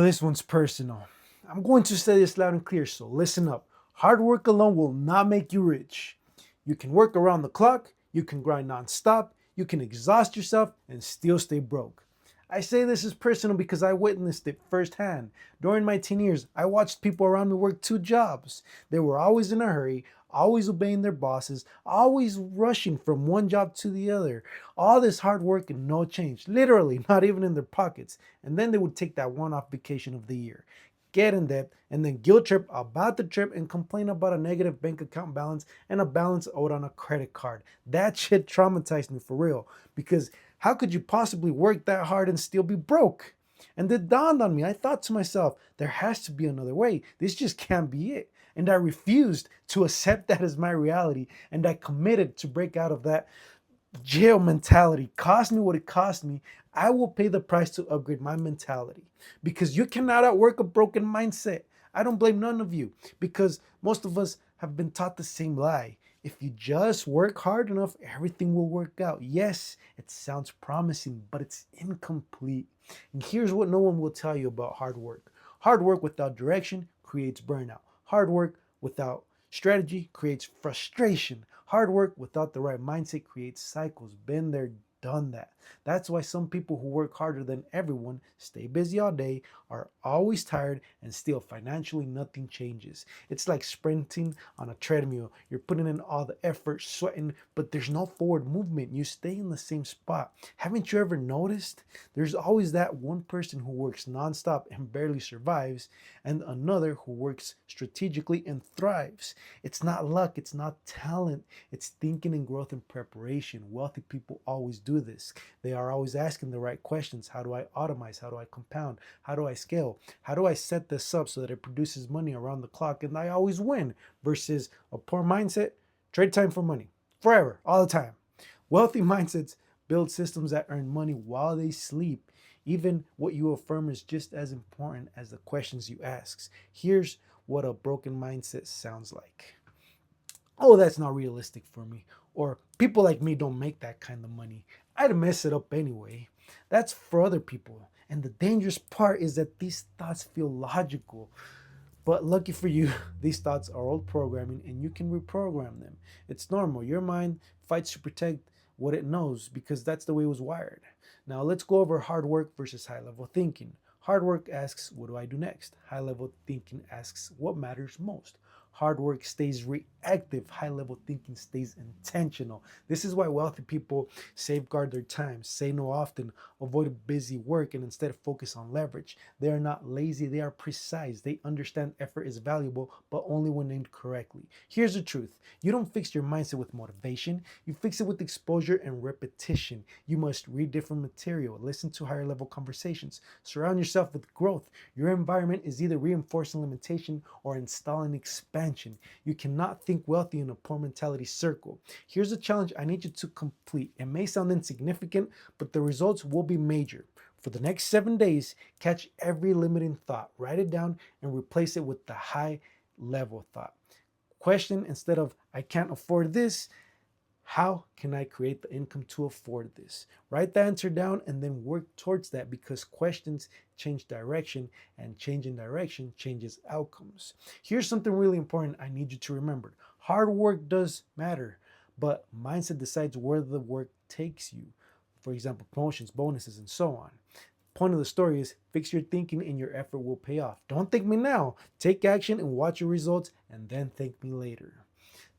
this one's personal. I'm going to say this loud and clear, so listen up. Hard work alone will not make you rich. You can work around the clock, you can grind nonstop, you can exhaust yourself and still stay broke. I say this is personal because I witnessed it firsthand. During my teen years, I watched people around me work two jobs. They were always in a hurry, always obeying their bosses, always rushing from one job to the other. All this hard work and no change, literally not even in their pockets. And then they would take that one-off vacation of the year, get in debt, and then guilt trip about the trip and complain about a negative bank account balance and a balance owed on a credit card. That shit traumatized me for real, because how could you possibly work that hard and still be broke? And it dawned on me. I thought to myself, there has to be another way. This just can't be it. And I refused to accept that as my reality. And I committed to break out of that jail mentality. Cost me what it cost me. I will pay the price to upgrade my mentality, because you cannot outwork a broken mindset. I don't blame none of you, because most of us have been taught the same lie. If you just work hard enough, everything will work out. Yes, it sounds promising, but it's incomplete. And here's what no one will tell you about hard work. Hard work without direction creates burnout. Hard work without strategy creates frustration. Hard work without the right mindset creates cycles. Been there, done that. That's why some people who work harder than everyone, stay busy all day, are always tired, and still financially nothing changes. It's like sprinting on a treadmill. You're putting in all the effort, sweating, but there's no forward movement. You stay in the same spot. Haven't you ever noticed? There's always that one person who works nonstop and barely survives, and another who works strategically and thrives. It's not luck, it's not talent, it's thinking and growth and preparation. Wealthy people always do this. They are always asking the right questions. How do I automate? How do I compound? How do I scale? How do I set this up so that it produces money around the clock and I always win? Versus a poor mindset, trade time for money. Forever, all the time. Wealthy mindsets build systems that earn money while they sleep. Even what you affirm is just as important as the questions you ask. Here's what a broken mindset sounds like. Oh, that's not realistic for me. Or people like me don't make that kind of money. I'd mess it up anyway. That's for other people. And the dangerous part is that these thoughts feel logical. But lucky for you, these thoughts are old programming and you can reprogram them. It's normal. Your mind fights to protect what it knows because that's the way it was wired. Now let's go over hard work versus high level thinking. Hard work asks, what do I do next? High level thinking asks, what matters most? Hard work stays reactive. High level thinking stays intentional. This is why wealthy people safeguard their time, say no often, avoid busy work, and instead focus on leverage. They are not lazy, they are precise. They understand effort is valuable, but only when aimed correctly. Here's the truth. You don't fix your mindset with motivation. You fix it with exposure and repetition. You must read different material, listen to higher level conversations, surround yourself with growth. Your environment is either reinforcing limitation or installing expansion. You cannot think wealthy in a poor mentality circle. Here's a challenge I need you to complete. It may sound insignificant, but the results will be major. For the next 7 days, catch every limiting thought, write it down, and replace it with the high level thought. Question instead of, I can't afford this, how can I create the income to afford this? Write the answer down and then work towards that, because questions change direction and changing direction changes outcomes. Here's something really important I need you to remember. Hard work does matter, but mindset decides where the work takes you. For example, promotions, bonuses, and so on. Point of the story is fix your thinking and your effort will pay off. Don't thank me now. Take action and watch your results and then thank me later.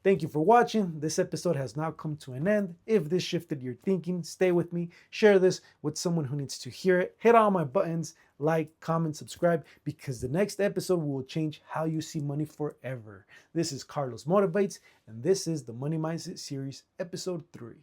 Thank you for watching. This episode has now come to an end. If this shifted your thinking, stay with me. Share this with someone who needs to hear it. Hit all my buttons, like, comment, subscribe, because the next episode will change how you see money forever. This is Carlos Motivates, and this is the Money Mindset Series, episode 3.